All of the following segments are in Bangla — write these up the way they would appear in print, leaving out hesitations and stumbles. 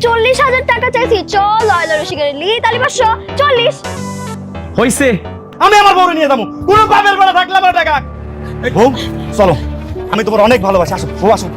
40,000 টাকা চাইছি। চল লয়লা রসিকের লি তালি 540। হইছে, আমি আমার বউরে নিয়ে যাবো। কোনো বাপের বেলা থাকলে আমার টাকা। বউ চলো, আমি তোমার অনেক ভালোবাসি। আসো বউ আসো।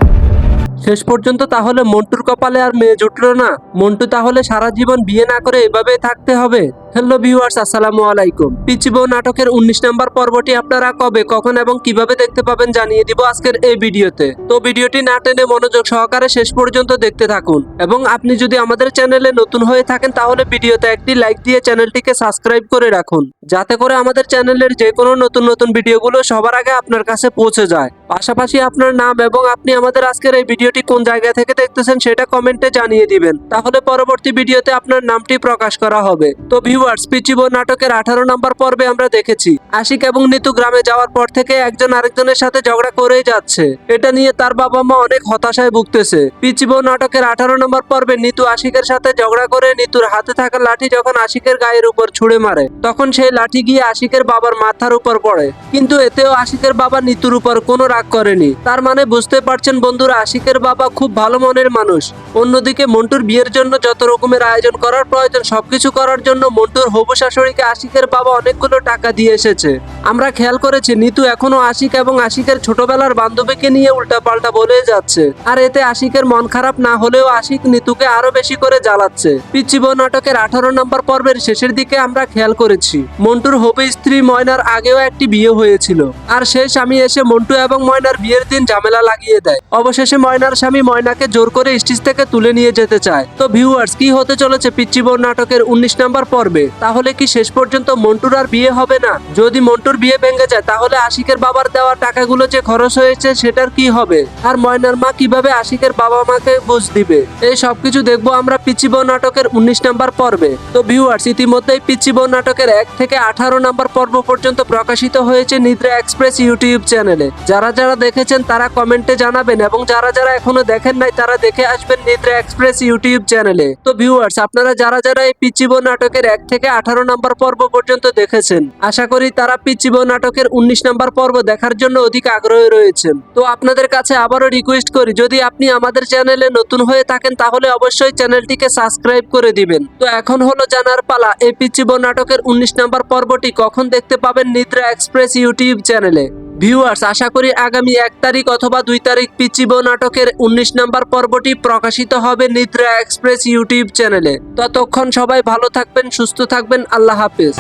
শেষ পর্যন্ত তাহলে মন্টুর কপালে আর মেয়ে জুটলো না। মন্টু তাহলে সারা জীবন বিয়ে না করে এভাবেই থাকতে হবে। হ্যালো ভিউয়ার্স, আসসালামু আলাইকুম। পিচি বউ নাটকের 19 নম্বর পর্বটি আপনারা কবে, কখন এবং কিভাবে দেখতে পাবেন জানিয়ে দিব আজকের এই ভিডিওতে। তো ভিডিওটি না টেনে মনোযোগ সহকারে শেষ পর্যন্ত দেখতে থাকুন। এবং আপনি যদি আমাদের চ্যানেলে নতুন হয়ে থাকেন তাহলে ভিডিওতে একটি লাইক দিয়ে চ্যানেলটিকে সাবস্ক্রাইব করে রাখুন, যাতে করে আমাদের চ্যানেলের যে কোনো নতুন নতুন ভিডিওগুলো সবার আগে আপনার কাছে পৌঁছে যায়। পাশাপাশি আপনার নাম এবং আপনি আমাদের আজকের এই ভিডিওটি কোন জায়গা থেকে দেখতেছেন সেটা কমেন্টে জানিয়ে দিবেন, তাহলে পরবর্তী ভিডিওতে আপনার নামটি প্রকাশ করা হবে। তো ভিউয়ার্স, পিচি বউ নাটকের 18 নম্বর পর্বে আমরা দেখেছি আশিক এবং নিতু গ্রামে যাওয়ার পর থেকে একজন আরেকজনের সাথে ঝগড়া করেই যাচ্ছে। এটা নিয়ে তার বাবা মা অনেক হতাশায় ভুগতেছে। পিচি বউ নাটকের 18 নম্বর পর্বে নিতু আশিকের সাথে ঝগড়া করে নিতুর হাতে থাকা লাঠি যখন আশিকের গায়ের উপর ছুঁড়ে মারে, তখন সেই লাঠি গিয়ে আশিকের বাবার মাথার উপর পড়ে। কিন্তু এতেও আশিকের বাবা নিতুর উপর কোনো রাগ করেনি। তার মানে বুঝতে পারছেন বন্ধুরা, আশিকের বাবা খুব ভালো মনের মানুষ। অন্যদিকে মন্টুর বিয়ের জন্য যত রকমের আয়োজন করার প্রয়োজন সবকিছু করার জন্য মন্টুর হবু শাশুড়িকে আশিকের বাবা অনেকগুলো টাকা দিয়ে এসেছে। আমরা খেয়াল করেছি নিতু এখনো আশিক এবং আশিকের ছোটবেলার বান্ধবীকে নিয়ে উল্টাপাল্টা বলে যাচ্ছে। আর এতে আশিকের মন খারাপ না হলেও আশিক নিতুকে আরো বেশি করে জ্বালাচ্ছে। পিচি বউ নাটকের 18 নম্বর পর্বের শেষের দিকে আমরা খেয়াল করেছি মন্টুর হবু স্ত্রী ময়নার আগেও একটি বিয়ে হয়েছিল। আর সেই স্বামী এসে মন্টু এবং ময়নার বিয়ের দিন ঝামেলা লাগিয়ে দেয়। অবশেষে ময়নার স্বামী ময়নাকে জোর করে স্টেজ থেকে তুলে নিয়ে যেতে চায়। তো ভিউয়ার্স, কি হতে চলেছে পিচি বউ নাটকের 19 নম্বর পর্বে? তাহলে কি শেষ পর্যন্ত মন্টুর আর বিয়ে হবে না? যদি মন্টুর বিয়ে ভেঙে যায় তাহলে আশিকের বাবার দেওয়া টাকাগুলো যে খরচ হয়েছে সেটার কি হবে? আর ময়নার মা কিভাবে আশিকের বাবা মাকে বুঝ দিবে? এই সবকিছু দেখবো আমরা পিচি বউ নাটকের 19 নম্বর পর্বে। তো ভিউয়ার্স, ইতিমধ্যেই পিচি বউ নাটকের 1 থেকে 18 নম্বর পর্ব পর্যন্ত প্রকাশিত হয়েছে নিদ্রা এক্সপ্রেস ইউটিউব চ্যানেলে। যারা যারা দেখেছেন তারা কমেন্টে জানাবেন এবং যারা যারা এখনো দেখেন নাই তারা দেখে আসবেন নিদ্রা এক্সপ্রেস ইউটিউব চ্যানেলে। তো ভিউয়ার্স, আপনারা যারা যারা এই পিচি বউ নাটকের 1 থেকে 18 নম্বর পর্ব পর্যন্ত দেখেছেন, আশা করি তারা পিচি বউ নাটকের 19 নম্বর পর্ব দেখার জন্য অধিক আগ্রহী রয়েছেন। তো আপনাদের কাছে আবারও রিকোয়েস্ট করি, যদি আপনি আমাদের চ্যানেলে নতুন হয়ে থাকেন তাহলে অবশ্যই চ্যানেলটিকে সাবস্ক্রাইব করে দিবেন। তো এখন হলো জানার পালা, এই পিচি বউ নাটকের 19 নম্বর পর্বটি কখন দেখতে পাবেন নিদ্রা এক্সপ্রেস ইউটিউব চ্যানেলে। ভিউয়ার্স, আশা করি আগামী 1 তারিখ অথবা 2 তারিখ পিচি বউ নাটকের 19 নম্বর পর্বটি প্রকাশিত হবে নিদ্রা এক্সপ্রেস ইউটিউব চ্যানেলে। ততক্ষণ সবাই ভালো থাকবেন, সুস্থ থাকবেন। আল্লাহ হাফেজ।